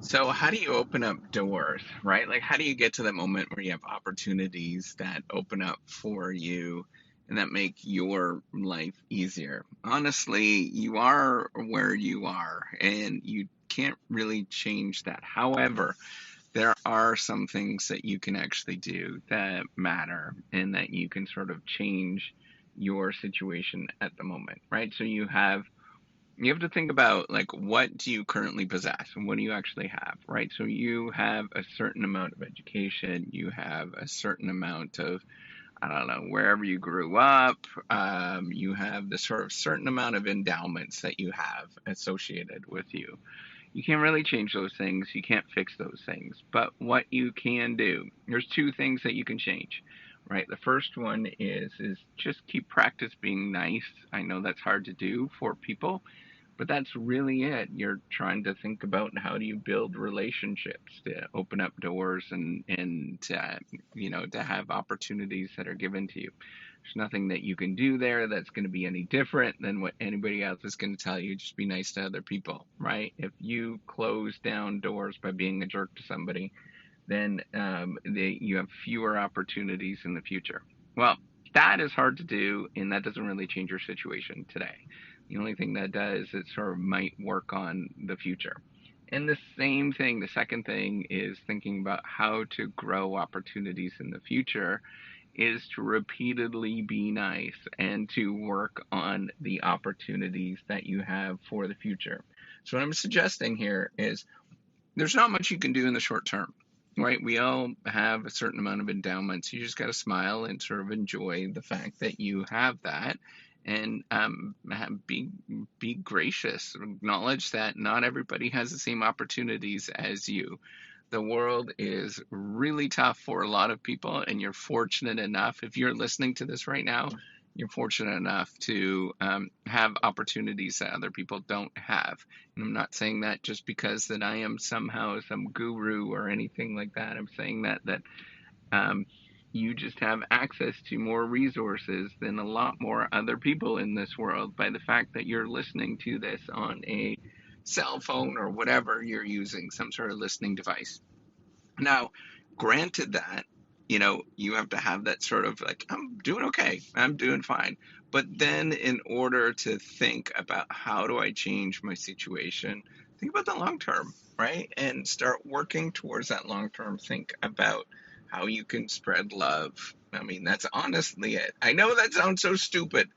So how do you open up doors, right? Like how do you get to the moment where you have opportunities that open up for you and that make your life easier? Honestly, you are where you are and you can't really change that. However, there are some things that you can actually do that matter and that you can sort of change your situation at the moment, right? So you have to think about like what do you currently possess and what do you actually have, right? So you have a certain amount of education, you have a certain amount of, I don't know, wherever you grew up, you have the sort of certain amount of endowments that you have associated with you. You can't really change those things, you can't fix those things, but what you can do, there's two things that you can change. Right. The first one is just keep practice being nice. I know that's hard to do for people, but that's really it. You're trying to think about how do you build relationships to open up doors and to have opportunities that are given to you. There's nothing that you can do there that's going to be any different than what anybody else is going to tell you. Just be nice to other people, right? If you close down doors by being a jerk to somebody, then you have fewer opportunities in the future. Well, that is hard to do, and that doesn't really change your situation today. The only thing that does is sort of might work on the future. And the same thing, the second thing is thinking about how to grow opportunities in the future is to repeatedly be nice and to work on the opportunities that you have for the future. So what I'm suggesting here is there's not much you can do in the short term, right? We all have a certain amount of endowments. You just got to smile and sort of enjoy the fact that you have that, and be gracious. Acknowledge that not everybody has the same opportunities as you. The world is really tough for a lot of people, and you're fortunate enough. If you're listening to this right now, you're fortunate enough to have opportunities that other people don't have. And I'm not saying that just because that I am somehow some guru or anything like that. I'm saying that um, you just have access to more resources than a lot more other people in this world by the fact that you're listening to this on a cell phone or whatever you're using, some sort of listening device. Now, granted that, you have to have that sort of like, I'm doing okay, I'm doing fine. But then, in order to think about how do I change my situation, think about the long term, right? And start working towards that long term. Think about how you can spread love. I mean, that's honestly it. I know that sounds so stupid,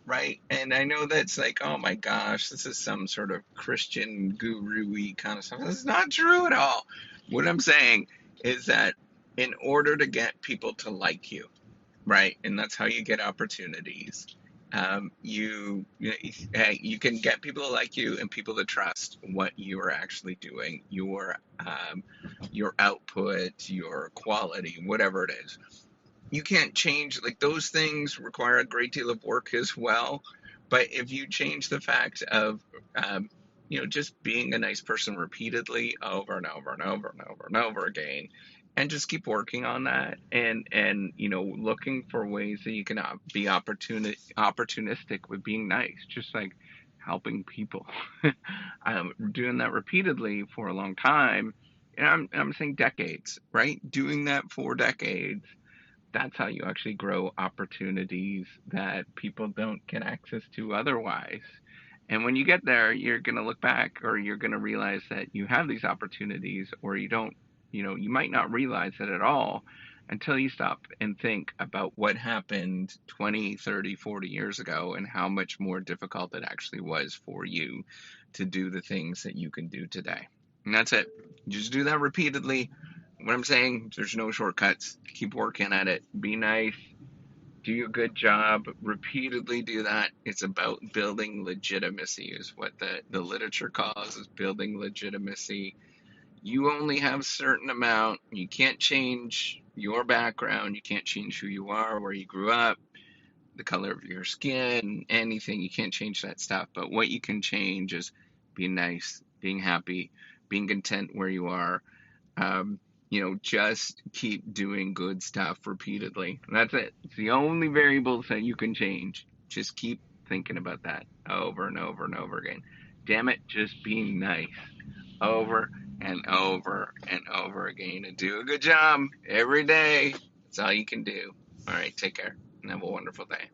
right? And I know that's like, oh my gosh, this is some sort of Christian guru-y kind of stuff. That's not true at all. What I'm saying is that in order to get people to like you, right, and that's how you get opportunities. You can get people to like you and people to trust what you are actually doing, your output, your quality, whatever it is. You can't change, like, those things require a great deal of work as well. But if you change the fact of just being a nice person repeatedly over and over and over and over and over again, and just keep working on that, and looking for ways that you can be opportunistic with being nice, just like helping people. Doing that repeatedly for a long time, and I'm saying decades, right? Doing that for decades, that's how you actually grow opportunities that people don't get access to otherwise. And when you get there, you're going to look back, or you're going to realize that you have these opportunities, or you don't, you might not realize it at all until you stop and think about what happened 20, 30, 40 years ago and how much more difficult it actually was for you to do the things that you can do today. And that's it. Just do that repeatedly. What I'm saying, there's no shortcuts. Keep working at it. Be nice. Do a good job. Repeatedly do that. It's about building legitimacy, is what the literature calls, is building legitimacy. You only have a certain amount. You can't change your background. You can't change who you are, where you grew up, the color of your skin, anything. You can't change that stuff. But what you can change is being nice, being happy, being content where you are. Just keep doing good stuff repeatedly. That's it. It's the only variables that you can change. Just keep thinking about that over and over and over again. Damn it, just being nice over and over again, and do a good job every day. That's all you can do. All right, take care and have a wonderful day.